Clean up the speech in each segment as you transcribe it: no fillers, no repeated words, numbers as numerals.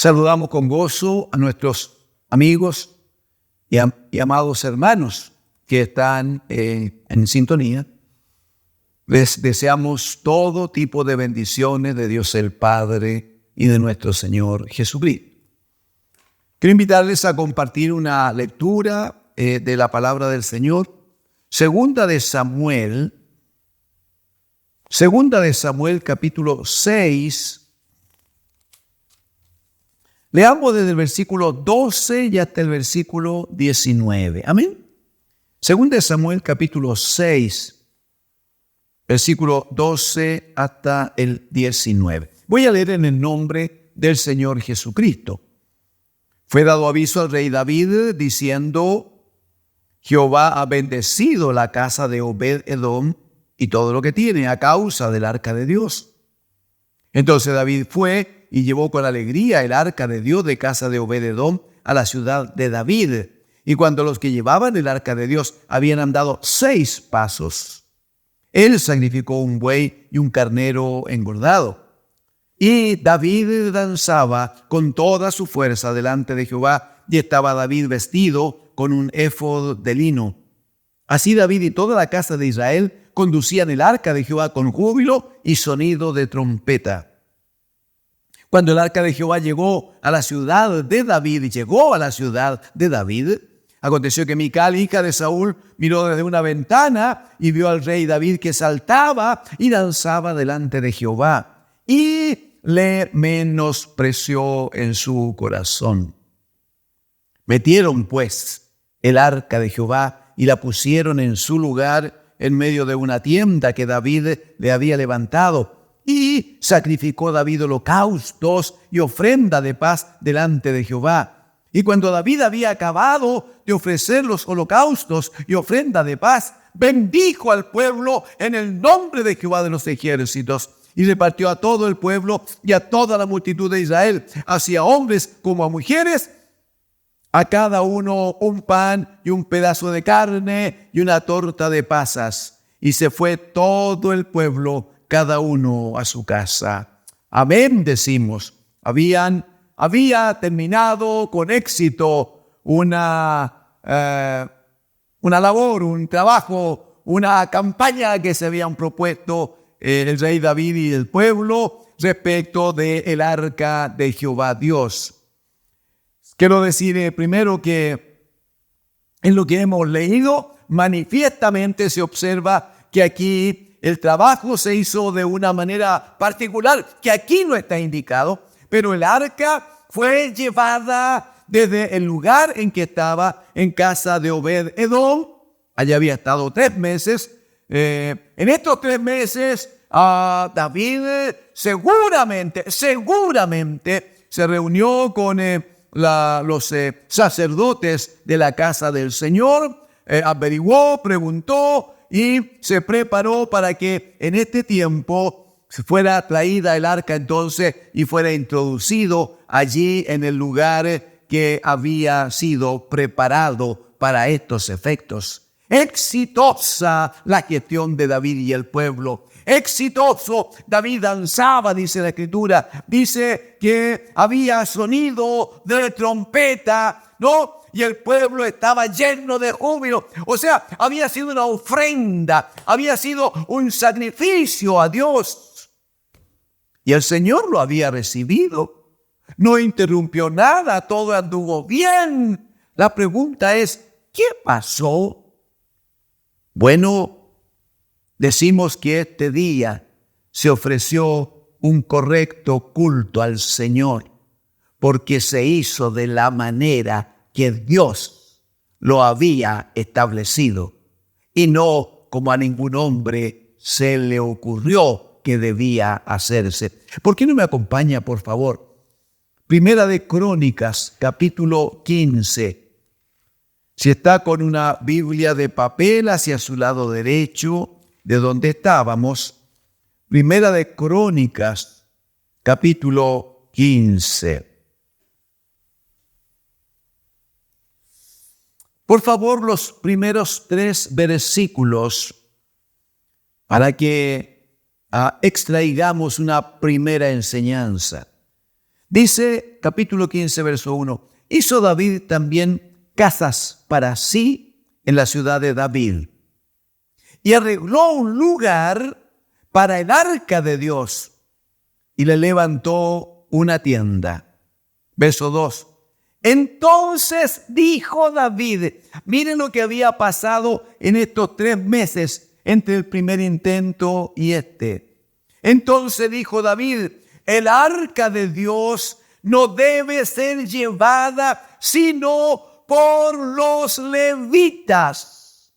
Saludamos con gozo a nuestros amigos y amados hermanos que están en sintonía. Les deseamos todo tipo de bendiciones de Dios el Padre y de nuestro Señor Jesucristo. Quiero invitarles a compartir una lectura de la palabra del Señor. Segunda de Samuel capítulo 6. Leamos desde el versículo 12 y hasta el versículo 19. Amén. Segunda de Samuel capítulo 6, versículo 12 hasta el 19. Voy a leer en el nombre del Señor Jesucristo. Fue dado aviso al rey David diciendo: Jehová ha bendecido la casa de Obed-Edom y todo lo que tiene a causa del arca de Dios. Entonces David fue y llevó con alegría el arca de Dios de casa de Obed-Edom a la ciudad de David. Y cuando los que llevaban el arca de Dios habían andado 6 pasos, él sacrificó un buey y un carnero engordado. Y David danzaba con toda su fuerza delante de Jehová, y estaba David vestido con un éfod de lino. Así David y toda la casa de Israel conducían el arca de Jehová con júbilo y sonido de trompeta. Cuando el arca de Jehová llegó a la ciudad de David, aconteció que Mical, hija de Saúl, miró desde una ventana y vio al rey David que saltaba y danzaba delante de Jehová, y le menospreció en su corazón. Metieron pues el arca de Jehová y la pusieron en su lugar en medio de una tienda que David le había levantado. Y sacrificó David holocaustos y ofrenda de paz delante de Jehová. Y cuando David había acabado de ofrecer los holocaustos y ofrenda de paz, bendijo al pueblo en el nombre de Jehová de los ejércitos. Y repartió a todo el pueblo y a toda la multitud de Israel, así a hombres como a mujeres, a cada uno un pan y un pedazo de carne y una torta de pasas. Y se fue todo el pueblo, cada uno a su casa. Amén, decimos. Había terminado con éxito una labor, un trabajo, una campaña que se habían propuesto el rey David y el pueblo respecto del arca de Jehová Dios. Quiero decir primero que en lo que hemos leído, manifiestamente se observa que aquí el trabajo se hizo de una manera particular, que aquí no está indicado, pero el arca fue llevada desde el lugar en que estaba, en casa de Obed-Edom. Allí había estado 3 meses. En estos 3 meses, David seguramente se reunió con los sacerdotes de la casa del Señor, averiguó, preguntó, y se preparó para que en este tiempo fuera traída el arca entonces y fuera introducido allí en el lugar que había sido preparado para estos efectos. Exitosa la gestión de David y el pueblo. Exitoso, David danzaba, dice la Escritura. Dice que había sonido de trompeta, ¿no? Y el pueblo estaba lleno de júbilo. O sea, había sido una ofrenda, había sido un sacrificio a Dios. Y el Señor lo había recibido. No interrumpió nada, todo anduvo bien. La pregunta es, ¿qué pasó? Bueno, decimos que este día se ofreció un correcto culto al Señor, porque se hizo de la manera que Dios lo había establecido, y no como a ningún hombre se le ocurrió que debía hacerse. ¿Por qué no me acompaña, por favor? Primera de Crónicas, capítulo 15. Si está con una Biblia de papel hacia su lado derecho, de donde estábamos, Primera de Crónicas, capítulo 15. Por favor, los primeros 3 versículos para que extraigamos una primera enseñanza. Dice capítulo 15, verso 1. Hizo David también casas para sí en la ciudad de David y arregló un lugar para el arca de Dios y le levantó una tienda. Verso 2. Entonces dijo David, miren lo que había pasado en estos 3 meses entre el primer intento y este. Entonces dijo David, el arca de Dios no debe ser llevada sino por los levitas,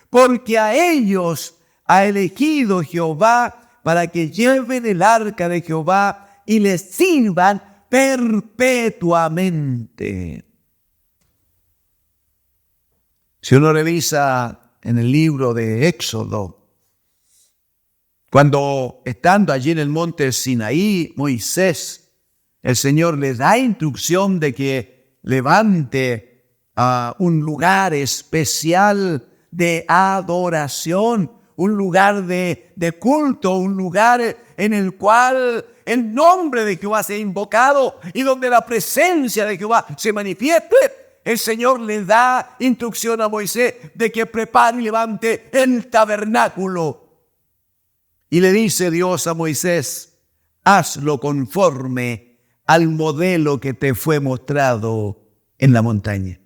porque a ellos ha elegido Jehová para que lleven el arca de Jehová y les sirvan perpetuamente. Si uno revisa en el libro de Éxodo, cuando estando allí en el monte Sinaí, Moisés, el Señor le da instrucción de que levante un lugar especial de adoración, un lugar de culto, un lugar en el cual el nombre de Jehová sea invocado y donde la presencia de Jehová se manifieste. El Señor le da instrucción a Moisés de que prepare y levante el tabernáculo. Y le dice Dios a Moisés, hazlo conforme al modelo que te fue mostrado en la montaña.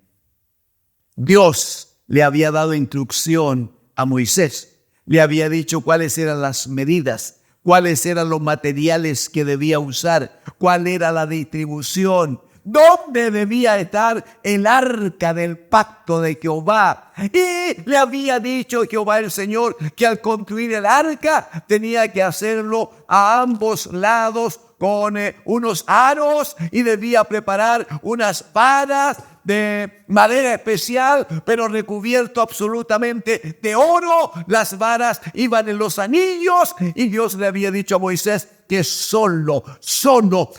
Dios le había dado instrucción a Moisés. Le había dicho cuáles eran las medidas, cuáles eran los materiales que debía usar, cuál era la distribución, dónde debía estar el arca del pacto de Jehová. Y le había dicho Jehová el Señor que al construir el arca tenía que hacerlo a ambos lados con unos aros y debía preparar unas varas de madera especial, pero recubierto absolutamente de oro. Las varas iban en los anillos y Dios le había dicho a Moisés que solo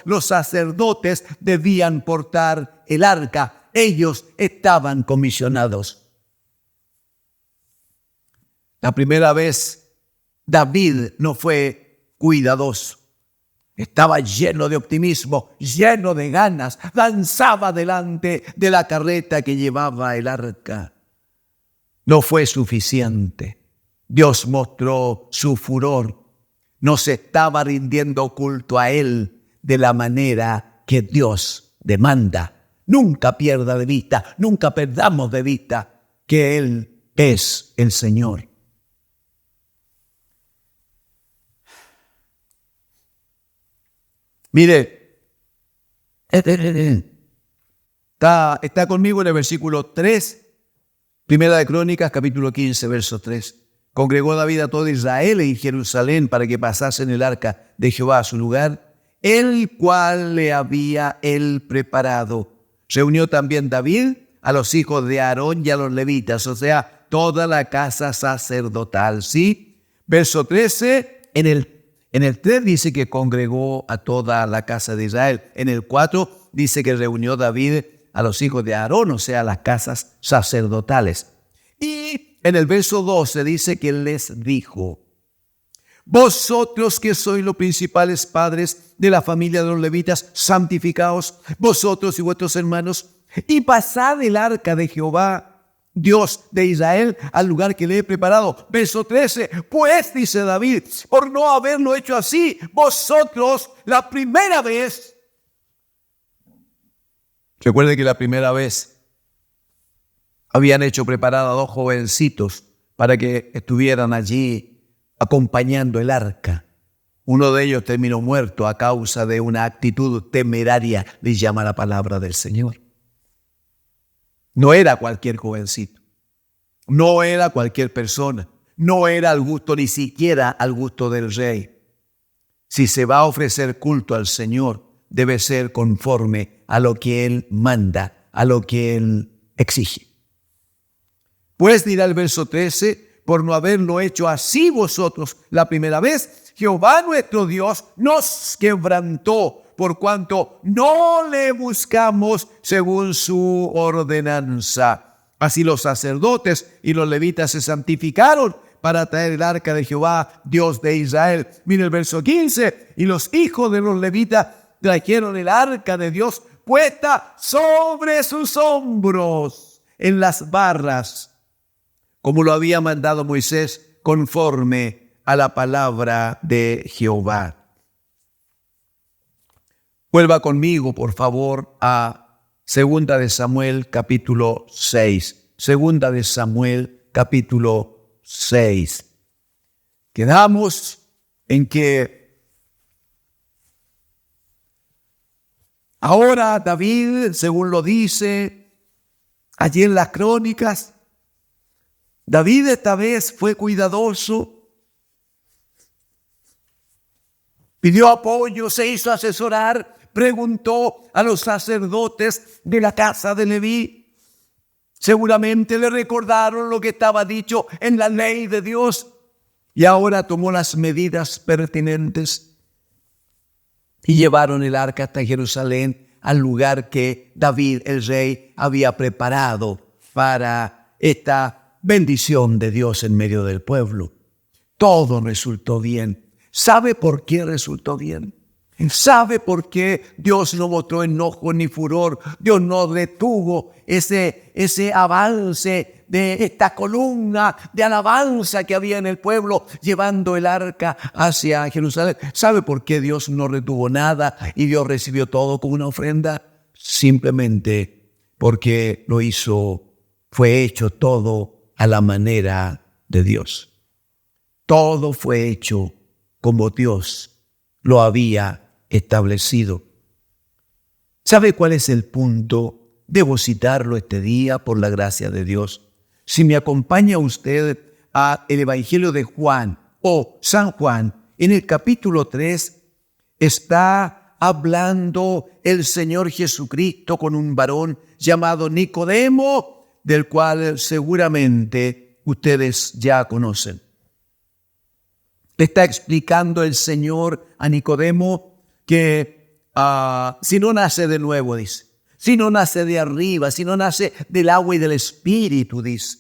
los sacerdotes debían portar el arca. Ellos estaban comisionados. La primera vez David no fue cuidadoso. Estaba lleno de optimismo, lleno de ganas, danzaba delante de la carreta que llevaba el arca. No fue suficiente. Dios mostró su furor. No se estaba rindiendo culto a Él de la manera que Dios demanda. Nunca pierda de vista, nunca perdamos de vista que Él es el Señor. Mire, está conmigo en el versículo 3, Primera de Crónicas, capítulo 15, verso 3. Congregó David a todo Israel en Jerusalén para que pasasen el arca de Jehová a su lugar, el cual le había él preparado. Reunió también David a los hijos de Aarón y a los levitas, o sea, toda la casa sacerdotal, ¿sí? Verso 13, en el 3 dice que congregó a toda la casa de Israel. En el 4 dice que reunió David a los hijos de Aarón, o sea, las casas sacerdotales. Y en el verso 12 dice que les dijo, vosotros que sois los principales padres de la familia de los levitas, santificaos vosotros y vuestros hermanos, y pasad el arca de Jehová, Dios de Israel, al lugar que le he preparado. Verso 13, pues dice David, por no haberlo hecho así, vosotros la primera vez. Recuerde que la primera vez habían hecho preparar a 2 jovencitos para que estuvieran allí acompañando el arca. Uno de ellos terminó muerto a causa de una actitud temeraria, les llama la palabra del Señor. No era cualquier jovencito, no era cualquier persona, no era al gusto, ni siquiera al gusto del rey. Si se va a ofrecer culto al Señor, debe ser conforme a lo que Él manda, a lo que Él exige. Pues dirá el verso 13, por no haberlo hecho así vosotros la primera vez, Jehová nuestro Dios nos quebrantó, por cuanto no le buscamos según su ordenanza. Así los sacerdotes y los levitas se santificaron para traer el arca de Jehová, Dios de Israel. Mira el verso 15, y los hijos de los levitas trajeron el arca de Dios puesta sobre sus hombros en las barras, como lo había mandado Moisés, conforme a la palabra de Jehová. Vuelva conmigo, por favor, a 2 de Samuel, capítulo 6. 2 de Samuel, capítulo 6. Quedamos en que ahora David, según lo dice allí en las crónicas, David esta vez fue cuidadoso, pidió apoyo, se hizo asesorar, preguntó a los sacerdotes de la casa de Leví. Seguramente le recordaron lo que estaba dicho en la ley de Dios y ahora tomó las medidas pertinentes y llevaron el arca hasta Jerusalén, al lugar que David, el rey, había preparado para esta bendición de Dios en medio del pueblo. Todo resultó bien. ¿Sabe por qué resultó bien? ¿Sabe por qué Dios no mostró enojo ni furor? Dios no detuvo ese avance de esta columna de alabanza que había en el pueblo llevando el arca hacia Jerusalén. ¿Sabe por qué Dios no retuvo nada y Dios recibió todo como una ofrenda? Simplemente porque fue hecho todo a la manera de Dios. Todo fue hecho como Dios lo había establecido. ¿Sabe cuál es el punto? Debo citarlo este día por la gracia de Dios. Si me acompaña usted a el Evangelio de Juan o San Juan, en el capítulo 3 está hablando el Señor Jesucristo con un varón llamado Nicodemo, del cual seguramente ustedes ya conocen. Le está explicando el Señor a Nicodemo que si no nace de nuevo, dice, si no nace de arriba, si no nace del agua y del Espíritu, dice,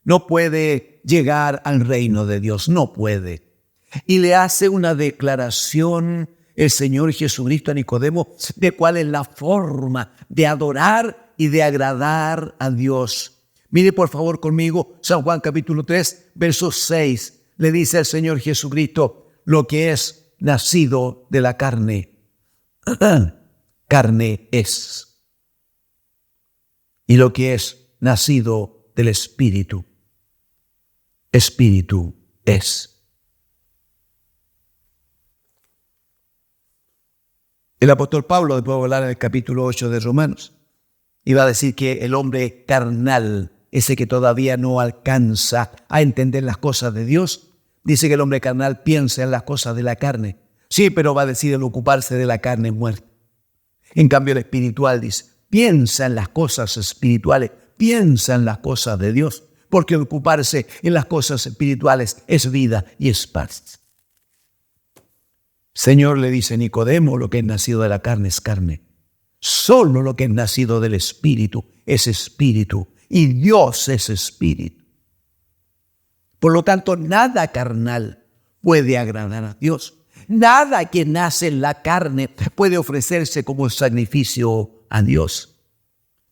no puede llegar al reino de Dios, no puede. Y le hace una declaración el Señor Jesucristo a Nicodemo de cuál es la forma de adorar y de agradar a Dios. Mire por favor conmigo San Juan capítulo 3, verso 6. Le dice el Señor Jesucristo, lo que es nacido de la carne, carne es. Y lo que es nacido del Espíritu, Espíritu es. El apóstol Pablo, después de hablar en el capítulo 8 de Romanos, iba a decir que el hombre carnal, ese que todavía no alcanza a entender las cosas de Dios, dice que el hombre carnal piensa en las cosas de la carne. Sí, pero va a decir el ocuparse de la carne es muerte. En cambio el espiritual dice, piensa en las cosas espirituales, piensa en las cosas de Dios, porque ocuparse en las cosas espirituales es vida y es paz. Señor, le dice Nicodemo, lo que es nacido de la carne es carne. Solo lo que es nacido del Espíritu es Espíritu. Y Dios es Espíritu. Por lo tanto, nada carnal puede agradar a Dios. Nada que nace en la carne puede ofrecerse como sacrificio a Dios.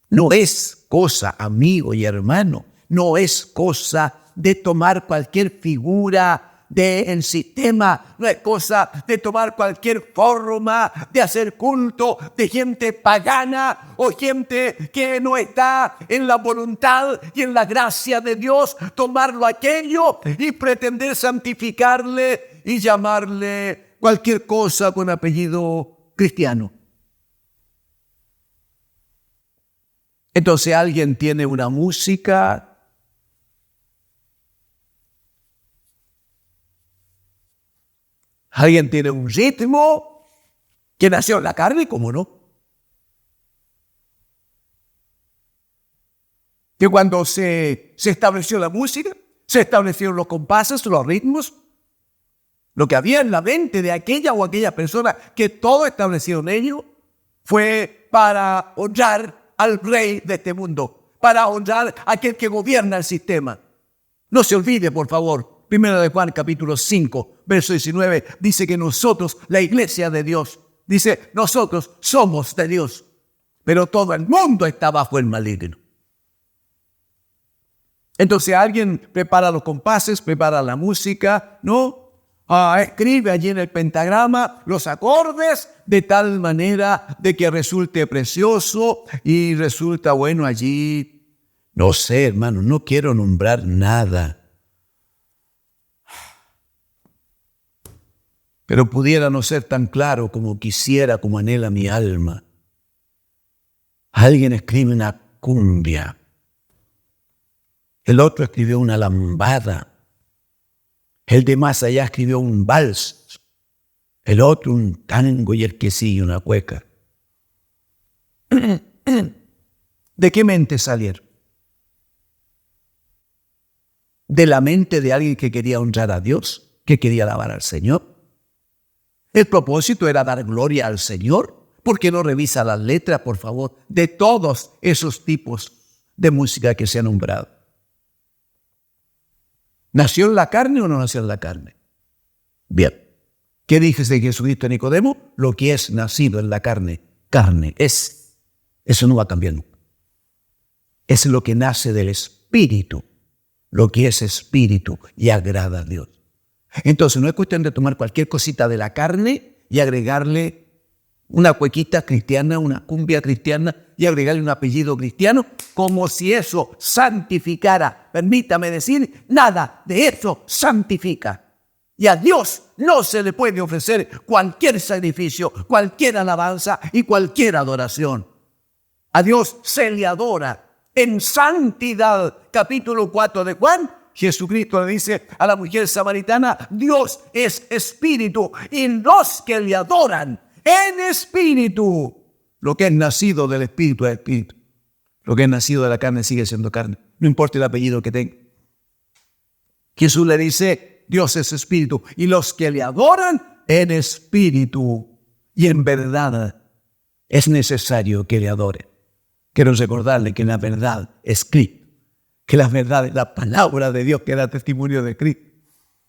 No es cosa, amigo y hermano, no es cosa de tomar cualquier figura del sistema, no es cosa de tomar cualquier forma de hacer culto de gente pagana o gente que no está en la voluntad y en la gracia de Dios, tomarlo aquello y pretender santificarle y llamarle cualquier cosa con apellido cristiano. Entonces alguien tiene una música, alguien tiene un ritmo que nació en la carne, ¿cómo no? Que cuando se estableció la música, se establecieron los compases, los ritmos, lo que había en la mente de aquella o aquella persona, que todo establecieron ellos, fue para honrar al rey de este mundo, para honrar a aquel que gobierna el sistema. No se olvide, por favor, 1 de Juan capítulo 5, verso 19, dice que nosotros, la iglesia de Dios, Dice, nosotros somos de Dios, pero todo el mundo está bajo el maligno. Entonces alguien prepara los compases, prepara la música, ¿no? Escribe allí en el pentagrama los acordes de tal manera de que resulte precioso y resulta bueno allí. No sé, hermano, no quiero nombrar nada. Pero pudiera no ser tan claro como quisiera, como anhela mi alma. Alguien escribe una cumbia. El otro escribió una lambada. El de más allá escribió un vals. El otro un tango y el que sigue una cueca. ¿De qué mente salieron? ¿De la mente de alguien que quería honrar a Dios, que quería alabar al Señor? El propósito era dar gloria al Señor. ¿Por qué no revisa las letras, por favor, de todos esos tipos de música que se han nombrado? ¿Nació en la carne o no nació en la carne? Bien. ¿Qué dice Jesucristo a Nicodemo? Lo que es nacido en la carne, carne es. Eso no va a cambiar nunca. Es lo que nace del Espíritu. Lo que es Espíritu y agrada a Dios. Entonces no es cuestión de tomar cualquier cosita de la carne y agregarle una cuequita cristiana, una cumbia cristiana y agregarle un apellido cristiano, como si eso santificara. Permítame decir, nada de eso santifica. Y a Dios no se le puede ofrecer cualquier sacrificio, cualquier alabanza y cualquier adoración. A Dios se le adora en santidad. Capítulo 4 de Juan, Jesucristo le dice a la mujer samaritana, Dios es espíritu y los que le adoran en espíritu. Lo que es nacido del espíritu es espíritu. Lo que es nacido de la carne sigue siendo carne. No importa el apellido que tenga. Jesús le dice, Dios es espíritu y los que le adoran en espíritu y en verdad es necesario que le adoren. Quiero recordarle que la verdad es Cristo, que la verdad es la palabra de Dios que da testimonio de Cristo.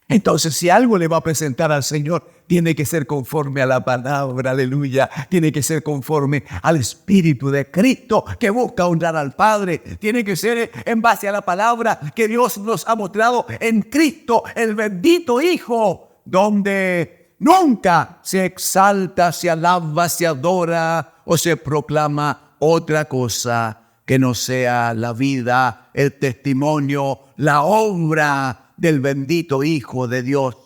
Entonces, si algo le va a presentar al Señor, tiene que ser conforme a la palabra, aleluya. Tiene que ser conforme al Espíritu de Cristo que busca honrar al Padre. Tiene que ser en base a la palabra que Dios nos ha mostrado en Cristo, el bendito Hijo, donde nunca se exalta, se alaba, se adora o se proclama otra cosa que no sea la vida, el testimonio, la obra del bendito Hijo de Dios.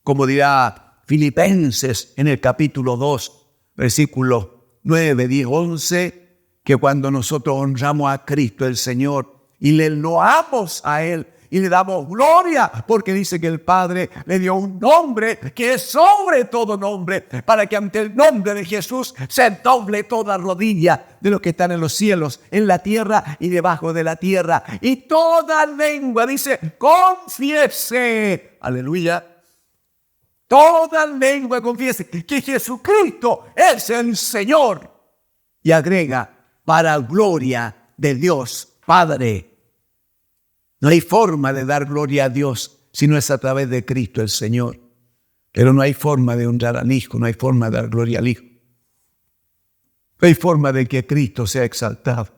Como dirá Filipenses en el capítulo 2, versículos 9, 10, 11, que cuando nosotros honramos a Cristo el Señor y le loamos a Él y le damos gloria, porque dice que el Padre le dio un nombre que es sobre todo nombre, para que ante el nombre de Jesús se doble toda rodilla de los que están en los cielos, en la tierra y debajo de la tierra. Y toda lengua, dice, confiese, aleluya, toda lengua confiese que Jesucristo es el Señor. Y agrega, para gloria de Dios Padre. No hay forma de dar gloria a Dios si no es a través de Cristo el Señor. Pero no hay forma de honrar al Hijo, no hay forma de dar gloria al Hijo. No hay forma de que Cristo sea exaltado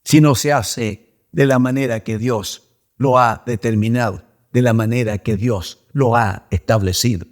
si no se hace de la manera que Dios lo ha determinado, de la manera que Dios lo ha establecido.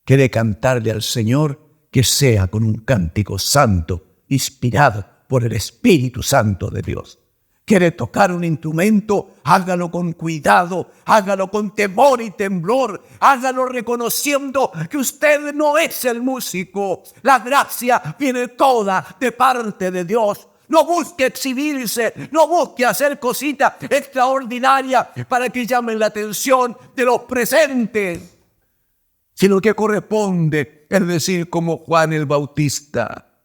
Quiere cantarle al Señor, que sea con un cántico santo, inspirado por el Espíritu Santo de Dios. Quiere tocar un instrumento, hágalo con cuidado, hágalo con temor y temblor, hágalo reconociendo que usted no es el músico. La gracia viene toda de parte de Dios. No busque exhibirse, no busque hacer cositas extraordinarias para que llamen la atención de los presentes, sino que corresponde, es decir, como Juan el Bautista.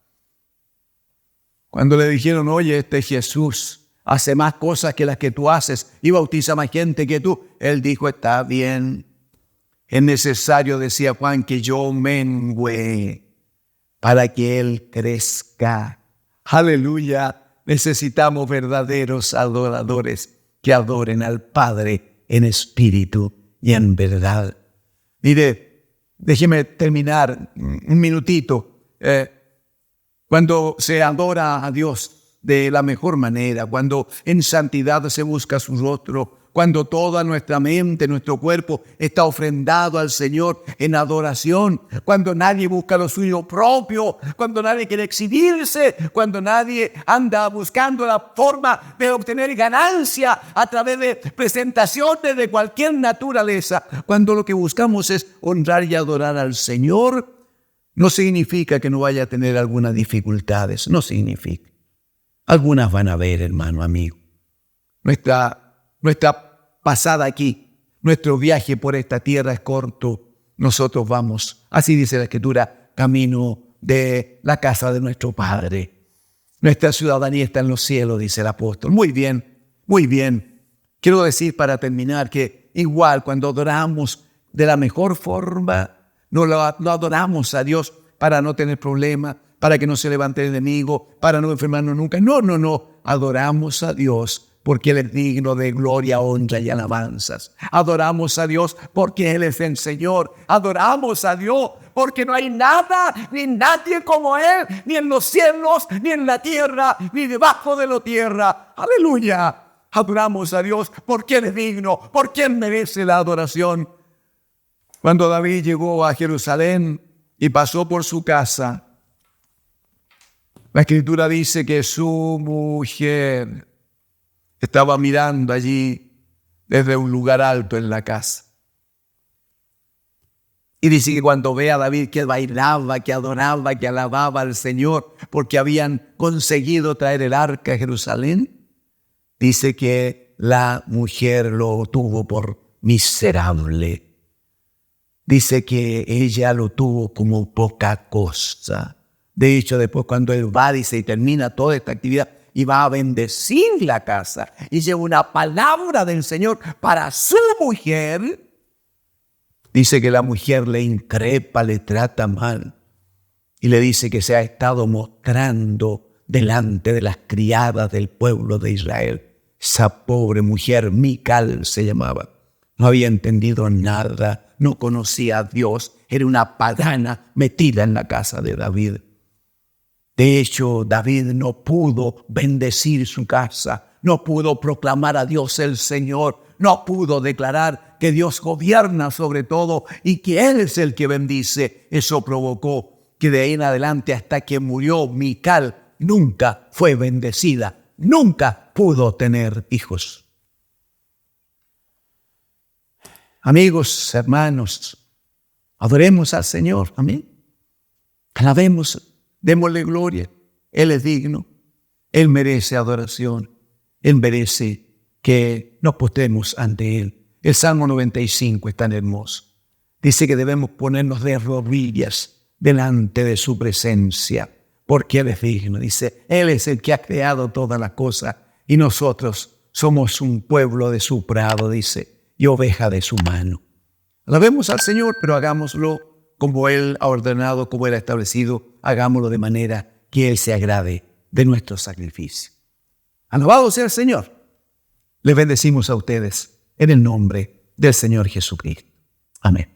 Cuando le dijeron, oye, este Jesús hace más cosas que las que tú haces y bautiza más gente que tú, él dijo, está bien, es necesario, decía Juan, que yo mengüe para que él crezca. Aleluya, necesitamos verdaderos adoradores que adoren al Padre en espíritu y en verdad. Mire, Déjeme terminar un minutito. Cuando se adora a Dios de la mejor manera, cuando en santidad se busca su rostro, cuando toda nuestra mente, nuestro cuerpo está ofrendado al Señor en adoración, cuando nadie busca lo suyo propio, cuando nadie quiere exhibirse, cuando nadie anda buscando la forma de obtener ganancia a través de presentaciones de cualquier naturaleza, cuando lo que buscamos es honrar y adorar al Señor, no significa que no vaya a tener algunas dificultades, no significa. Algunas van a haber, hermano, amigo. Nuestra pasada aquí, nuestro viaje por esta tierra es corto. Nosotros vamos, así dice la Escritura, camino de la casa de nuestro Padre. Nuestra ciudadanía está en los cielos, dice el apóstol. Muy bien, muy bien. Quiero decir para terminar que igual cuando adoramos de la mejor forma, no adoramos a Dios para no tener problemas, para que no se levante el enemigo, para no enfermarnos nunca. No. Adoramos a Dios porque Él es digno de gloria, honra y alabanzas. Adoramos a Dios porque Él es el Señor. Adoramos a Dios porque no hay nada ni nadie como Él, ni en los cielos, ni en la tierra, ni debajo de la tierra. ¡Aleluya! Adoramos a Dios porque Él es digno, porque Él merece la adoración. Cuando David llegó a Jerusalén y pasó por su casa, la Escritura dice que su mujer estaba mirando allí desde un lugar alto en la casa. Y dice que cuando ve a David que bailaba, que adoraba, que alababa al Señor, porque habían conseguido traer el arca a Jerusalén, dice que la mujer lo tuvo por miserable. Dice que ella lo tuvo como poca cosa. De hecho, después cuando él va, dice, y termina toda esta actividad, y va a bendecir la casa, y lleva una palabra del Señor para su mujer, dice que la mujer le increpa, le trata mal, y le dice que se ha estado mostrando delante de las criadas del pueblo de Israel. Esa pobre mujer, Mical se llamaba, no había entendido nada, no conocía a Dios, era una pagana metida en la casa de David. De hecho, David no pudo bendecir su casa, no pudo proclamar a Dios el Señor, no pudo declarar que Dios gobierna sobre todo y que Él es el que bendice. Eso provocó que de ahí en adelante hasta que murió Mical nunca fue bendecida, nunca pudo tener hijos. Amigos, hermanos, adoremos al Señor, amén. Alabemos. Démosle gloria. Él es digno. Él merece adoración. Él merece que nos postremos ante Él. El Salmo 95 es tan hermoso. Dice que debemos ponernos de rodillas delante de su presencia, porque Él es digno. Dice, Él es el que ha creado todas las cosas y nosotros somos un pueblo de su prado, dice, y oveja de su mano. Alabemos al Señor, pero hagámoslo como Él ha ordenado, como Él ha establecido, hagámoslo de manera que Él se agrade de nuestro sacrificio. Alabado sea el Señor. Les bendecimos a ustedes en el nombre del Señor Jesucristo. Amén.